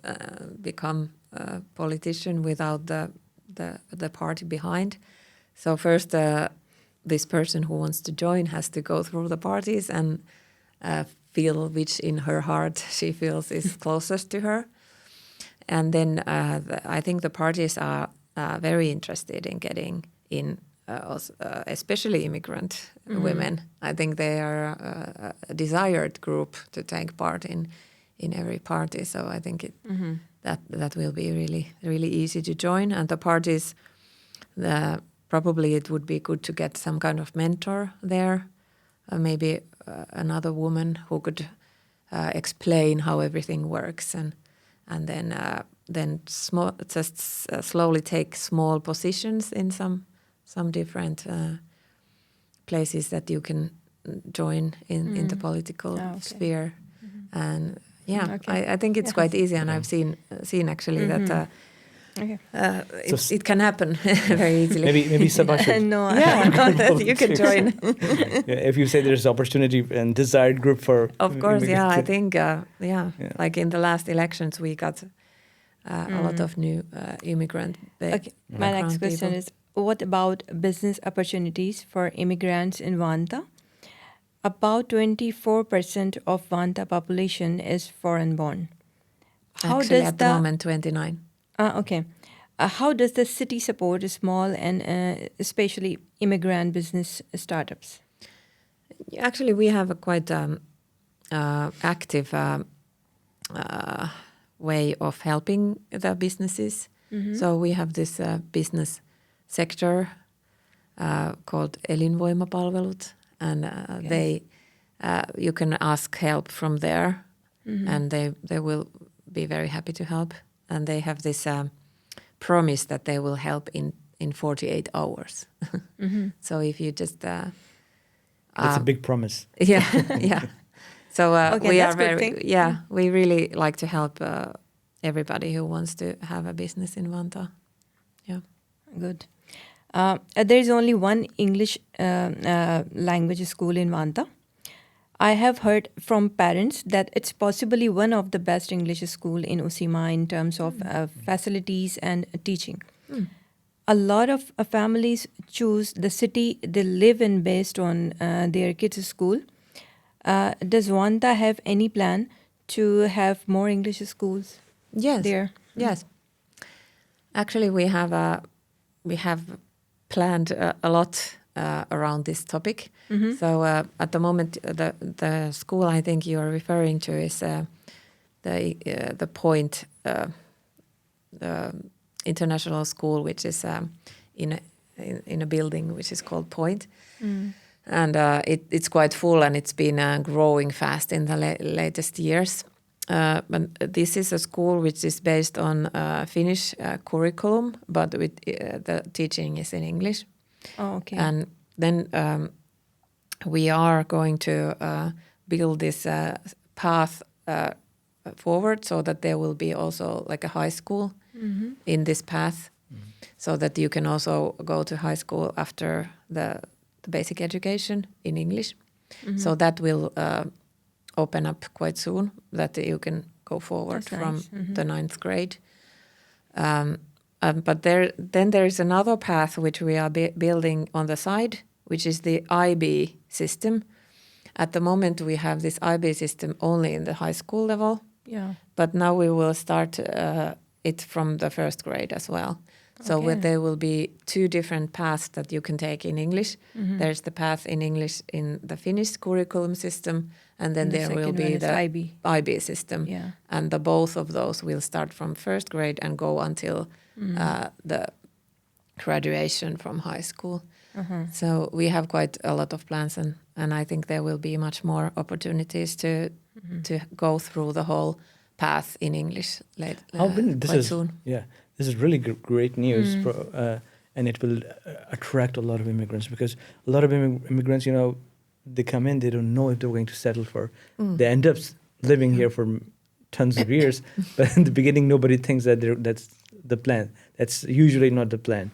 become a politician without the party behind. So first, this person who wants to join has to go through the parties and feel which in her heart she feels is closest to her. And then I think the parties are very interested in getting in, especially immigrant women. I think they are a desired group to take part in every party. So I think that will be really, really easy to join. And the parties, probably it would be good to get some kind of mentor there, maybe another woman who could explain how everything works, and then slowly take small positions in some different places that you can join in the political sphere. And I think it's quite easy, and I've seen actually that Okay. It can happen very easily. Maybe Sabha should. No, You can join. Yeah, if you say there's opportunity and desired group for. Of course, yeah. I immigrants. think, like in the last elections, we got a lot of new immigrant. Okay. My next question is: what about business opportunities for immigrants in Vantaa? About 24% of Vantaa population is foreign-born. Actually, at the moment, 29. Okay. How does the city support small and especially immigrant business startups? Actually, we have a quite active way of helping the businesses. So we have this business sector called elinvoimapalvelut, and you can ask help from there, and they will be very happy to help. And they have this promise that they will help in 48 hours. So if you just That's a big promise. yeah. So we that's are good very thing. we really like to help everybody who wants to have a business in Vantaa. Yeah. Good. There is only one English language school in Vantaa. I have heard from parents that it's possibly one of the best English school in Usima in terms of facilities and teaching. A lot of families choose the city they live in based on their kids' school. Does Vantaa have any plan to have more English schools there? Yes. Actually, we have planned a lot around this topic. So at the moment, the school I think you are referring to is the Point, the international school, which is in a building which is called Point. And it's quite full, and it's been growing fast in the latest years. But this is a school which is based on Finnish curriculum, but the teaching is in English. Oh, okay. And then we are going to build this path forward so that there will be also like a high school in this path, so that you can also go to high school after the basic education in English. So that will open up quite soon, that you can go forward from the 9th grade. But there is another path which we are building on the side, which is the IB system. At the moment, we have this IB system only in the high school level. Yeah. But now we will start it from the 1st grade as well. So there will be 2 different paths that you can take in English. There's the path in English in the Finnish curriculum system, and then there will be the IB system. Yeah. And both of those will start from 1st grade and go until the graduation from high school. So we have quite a lot of plans, and I think there will be much more opportunities to go through the whole path in English quite soon. Yeah, this is really great news, and it will attract a lot of immigrants, because a lot of immigrants, they come in, they don't know if they're going to settle for. They end up living here for tons of years, but in the beginning, nobody thinks that that's the plan. That's usually not the plan,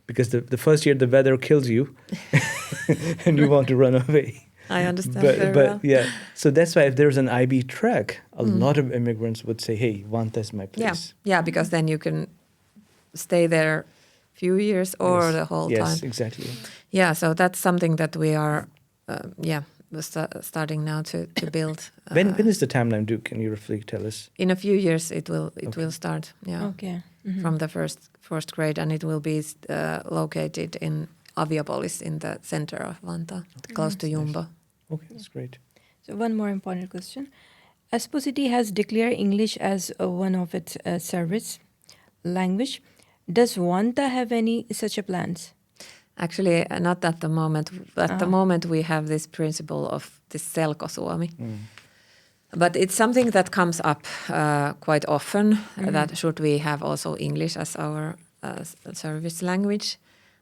because the first year the weather kills you, and you want to run away. I understand but well. Yeah, so that's why if there's an IB track, a lot of immigrants would say, hey, Vantaa is my place. Yeah, because then you can stay there few years or the whole time. Yes, exactly. Yeah, so that's something that we are starting now to build. When is the timeline due? Can you roughly tell us? In a few years it will start. Yeah. Okay. From the first grade, and it will be located in Aviapolis in the center of Vantaa, close to Jumbo. Okay, that's great. So one more important question. Espoo City has declared English as one of its service language. Does Vantaa have any such plans? Actually, not at the moment. At the moment, we have this principle of this selkosuomi. But it's something that comes up quite often, that should we have also English as our service language.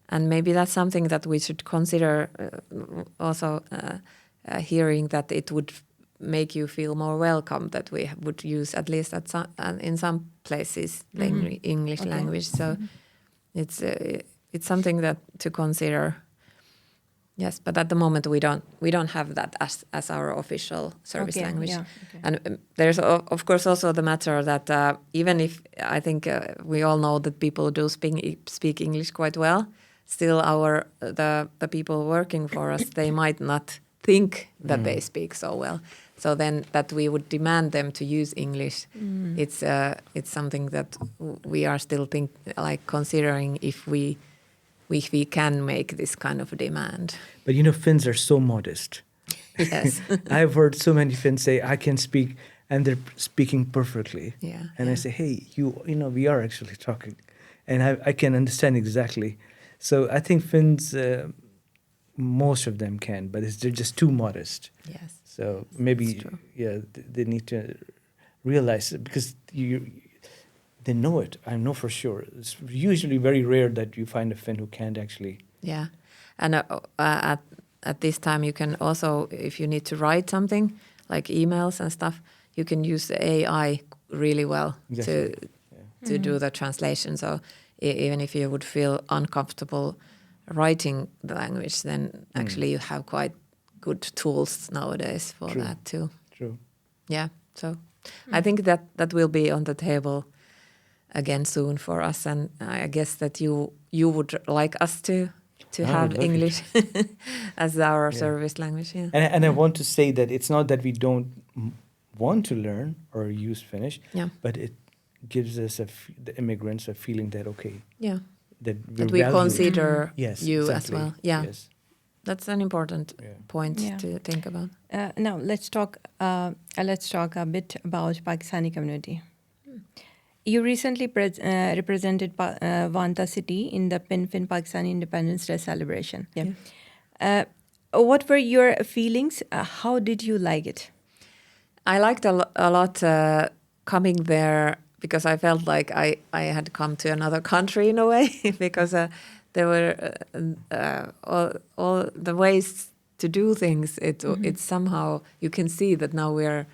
And maybe that's something that we should consider also hearing that it would make you feel more welcome, that we would use at least in some places English language. So it's something that to consider. Yes, but at the moment we don't have that as our official service language. Yeah, okay. And there's of course also the matter that even if I think we all know that people do speak English quite well, still the people working for us, they might not think that they speak so well. So then that we would demand them to use English, it's something that we are still considering if we can make this kind of a demand. But Finns are so modest. Yes. I've heard so many Finns say, I can speak, and they're speaking perfectly. Yeah. And I say, hey, we are actually talking. And I can understand exactly. So I think Finns, most of them can, but they're just too modest. Yes. So maybe, they need to realize it, because they know it. I know for sure. It's usually very rare that you find a Finn who can't actually. Yeah. And at this time, you can also, if you need to write something, like emails and stuff, you can use the AI really well to do the translation. So even if you would feel uncomfortable writing the language, then actually you have quite good tools nowadays for that too. True. Yeah. So I think that will be on the table again soon for us, and I guess that you would like us to have English as our service language. Yeah. And I want to say that it's not that we don't want to learn or use Finnish, but it gives us the immigrants a feeling that that we consider you exactly. as well. Yeah. Yes. That's an important point to think about. Now let's talk a bit about Pakistani community. You recently represented Vantaa city in the Finn Pakistani Independence Day celebration. Yeah. What were your feelings? How did you like it? I liked a lot coming there, because I felt like I had come to another country in a way, because there were all the ways to do things. It's somehow, you can see that now we're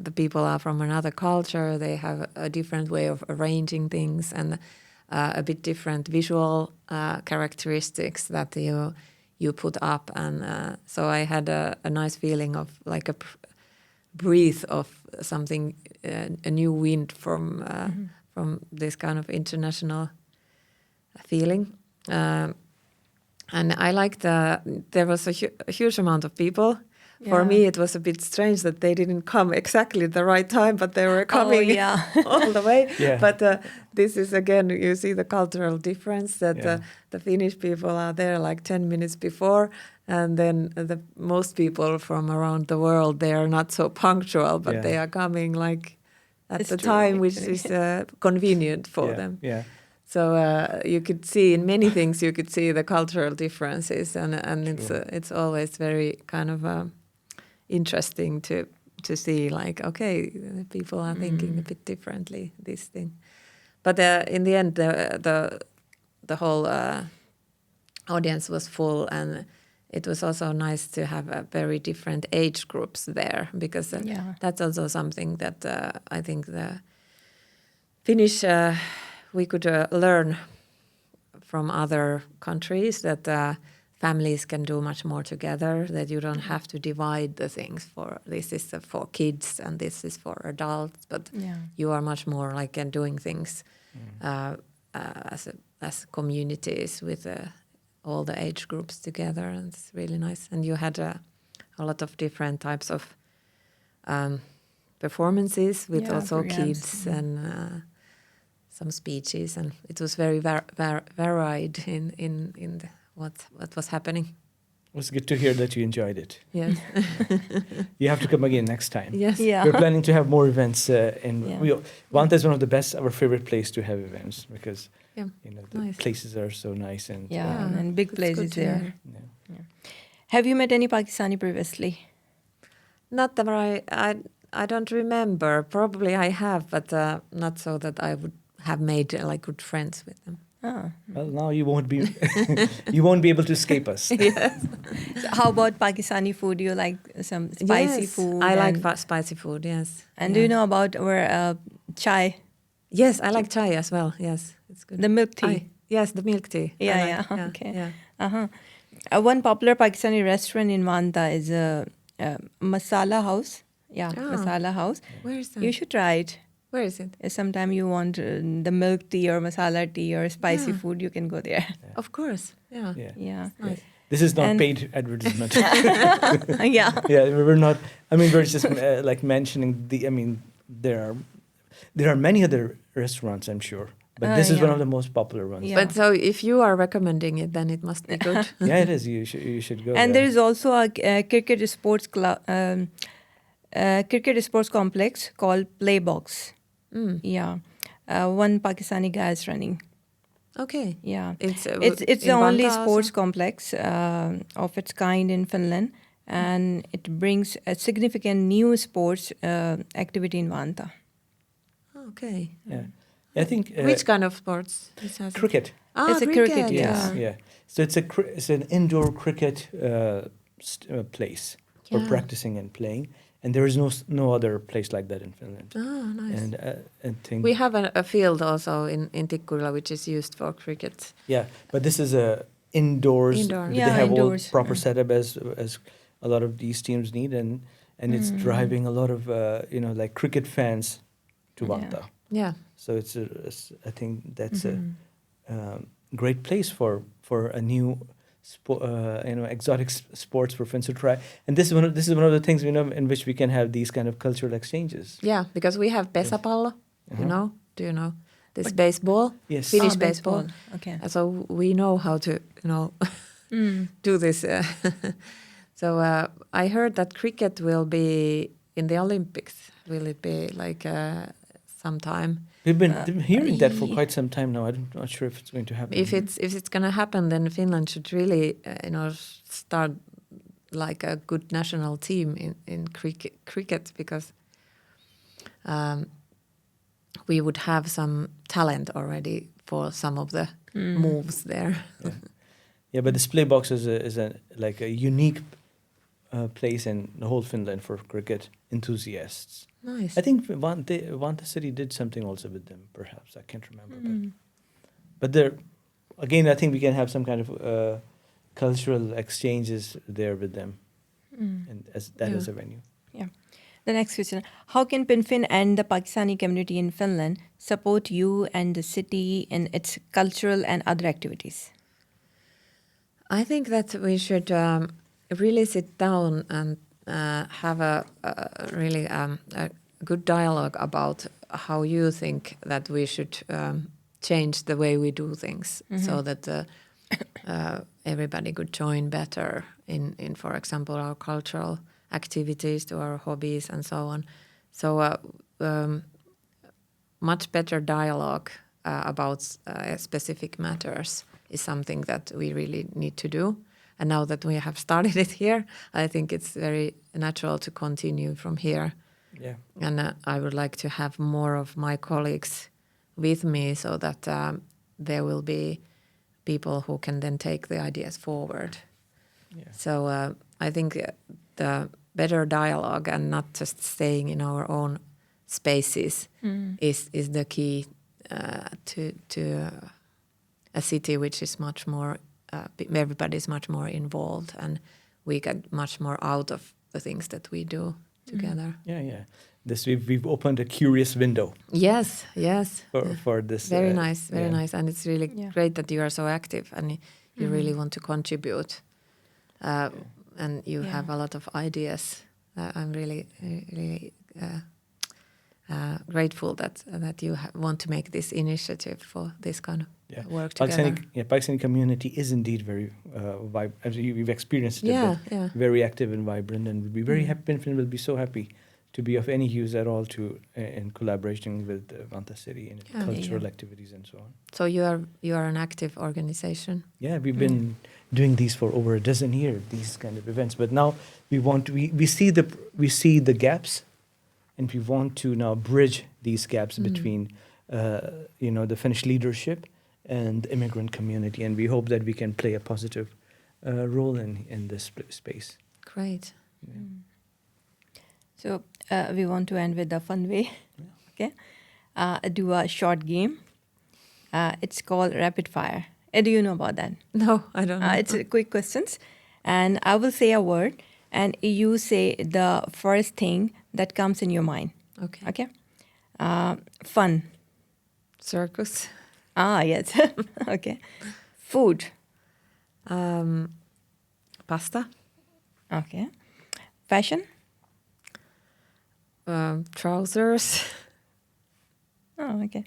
the people are from another culture. They have a different way of arranging things and a bit different visual characteristics that you put up. And so I had a nice feeling of like a breath of something, a new wind from this kind of international feeling. And I liked there was a huge amount of people. For me, it was a bit strange that they didn't come exactly at the right time, but they were coming all the way. But this is, again, you see the cultural difference that the Finnish people are there like 10 minutes before, and then most people from around the world, they are not so punctual, but they are coming like at the time which is convenient for them. Yeah. So you could see in many things, you could see the cultural differences, and it's always very kind of interesting to see, like, okay, people are thinking a bit differently, this thing. But in the end, the whole audience was full, and it was also nice to have very different age groups there, because that's also something that I think the Finnish we could learn from other countries, that families can do much more together, that you don't have to divide the things for this is for kids and this is for adults, but you are much more like doing things as communities with all the age groups together, and it's really nice. And you had a lot of different types of performances with also kids and some speeches, and it was very varied in what was happening. It was good to hear that you enjoyed it. Yes. You have to come again next time. Yes. Yeah. We're planning to have more events, Vantaa is one of the best, our favorite place to have events, because the places are so nice and and big places there. Yeah. Have you met any Pakistani previously? Not that I don't remember. Probably I have, but not so that I would have made like good friends with them. Oh. Well, now you won't be you won't be able to escape us. So how about Pakistani food? Do you like some spicy Yes, food? I like and, spicy food. Yes. and do you know about our chai, Yes, I like chai as well. Yes, it's good. the milk tea? Yes, the milk tea. I Yeah, like, yeah, okay. Yeah. Uh-huh. One popular Pakistani restaurant in Vantaa is a Masala House. Yeah, Oh. Masala House. Where is that? You should try it. Where is it? Sometime you want the milk tea or masala tea or spicy Yeah. food, you can go there. Of course. Yeah. Yeah. Yeah. Nice. This is not And- paid advertisement. Yeah. Yeah, we're not. I mean, we're just like mentioning the. I mean, there are many other restaurants, I'm sure, but this is one yeah. of the most popular ones. Yeah. But so if you are recommending it, then it must be good. Yeah, it is. You should go. And there. there is also a cricket sports club, cricket sports complex called Playbox. Mm. Yeah. One Pakistani guy is running. Okay. Yeah. It's the in only Vantaa sports also? complex of its kind in Finland, and it brings a significant new sports activity in Vantaa. Okay. Yeah, I think Which kind of sports? This has cricket. Ah, It's a cricket, Yes, yeah. yeah. So it's an indoor cricket place for Yeah. practicing and playing, and there is no other place like that in Finland. Ah, nice. And I think We have a field also in Tikkurila which is used for cricket. yeah, but this is a indoors. Indoor. But Yeah, they have indoors, all proper yeah. setup as a lot of these teams need, and it's driving a lot of like cricket fans to Yeah. Vantaa. Yeah. So I think that's a great place for a new exotic sports for Finns to try. And this is one of the things in which we can have these kind of cultural exchanges. Yeah, because we have pesapallo, Uh-huh. you know. Do you know this baseball? Yes. Finnish baseball. Okay. So we know how to, do this. So I heard that cricket will be in the Olympics. Will it be like sometime? We've been hearing that for quite some time now. I'm not sure if it's going to happen. If it's going to happen, then Finland should really, start like a good national team in cricket because we would have some talent already for some of the moves there. Yeah, but this Playbox is a unique place in the whole Finland for cricket enthusiasts. Nice. I think Vantaa City did something also with them, perhaps. I can't remember. But there, again, I think we can have some kind of cultural exchanges there with them, and as a venue. Yeah. The next question: how can PinFin and the Pakistani community in Finland support you and the city in its cultural and other activities? I think that we should really sit down and have a really a good dialogue about how you think that we should change the way we do things so that everybody could join better in for example, our cultural activities, to our hobbies and so on. So much better dialogue about specific matters is something that we really need to do. And now that we have started it here, I think it's very natural to continue from here. Yeah. And I would like to have more of my colleagues with me so that there will be people who can then take the ideas forward. Yeah. So I think the better dialogue and not just staying in our own spaces is the key to a city which is much more, everybody's much more involved and we get much more out of the things that we do together. Yeah. This we've opened a curious window Yes. for this. Very nice. And it's really Yeah. great that you are so active and you really want to contribute. And you have a lot of ideas. I'm really grateful that you want to make this initiative for this kind of work together. Pakistani community is indeed very as we've experienced it, but very active and vibrant, and we'll be very happy. Finland will be so happy to be of any use at all to in collaboration with Vantaa City in cultural activities and so on. So you are an active organization. Yeah, we've been doing these for over a dozen years, these kind of events. But now we see the gaps, and we want to now bridge these gaps between the Finnish leadership and the immigrant community, and we hope that we can play a positive role in this space. Great. Yeah. So we want to end with a fun way. Okay. Do a short game. It's called rapid fire. Do you know about that? No, I don't know. It's quick questions, and I will say a word, and you say the first thing that comes in your mind. Okay. Okay. Fun. Circus. Yes. Okay. Food. Pasta. Okay. Fashion. Trousers. Oh, okay.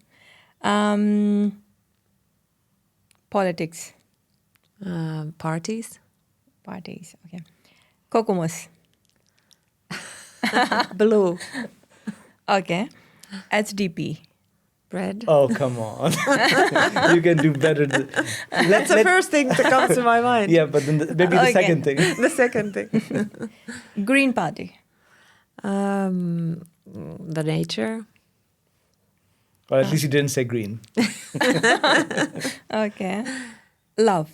Politics. Parties. Parties. Okay. Kokomos. Blue. Okay. SDP. Bread. Oh, come on. You can do better. That's the first thing that comes to my mind. Yeah, but then maybe the Okay. second thing. The second thing. Green Party. The nature. Or at least you didn't say green. Okay. Love.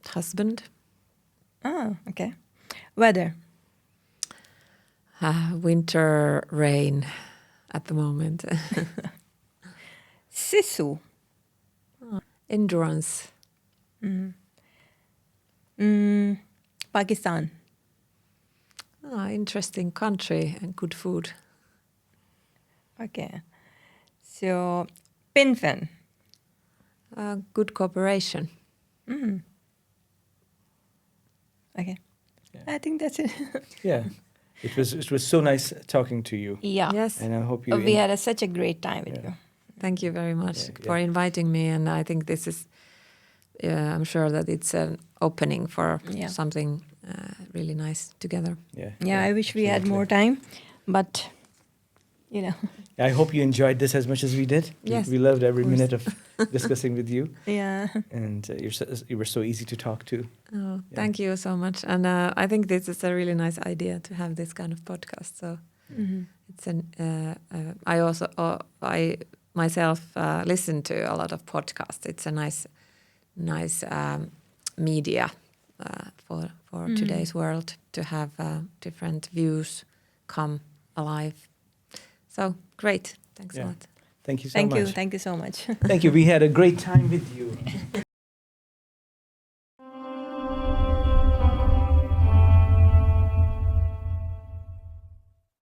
Husband. Oh, okay. Weather. Winter rain at the moment. Sisu. Endurance. Pakistan. Interesting country and good food. Okay. So, Pinfin. Good cooperation. Okay. Yeah. I think that's it. Yeah. It was so nice talking to you. Yeah. Yes. And I hope you We had such a great time with Yeah. you. Thank you very much Yeah, for yeah. inviting me, and I think this is. I'm sure that it's an opening for Yeah. something really nice together. Yeah, I wish we had more time, but you know. I hope you enjoyed this as much as we did. Yes, We loved every of course. minute of discussing with you, Yeah. and you were so easy to talk to. Oh, thank you so much, and I think this is a really nice idea to have this kind of podcast. So it's an. I also I myself listen to a lot of podcasts. It's a nice media for today's world to have different views come alive. So great. Thanks a Yeah. lot. Thank you so much. Thank you so much. Thank you. We had a great time with you.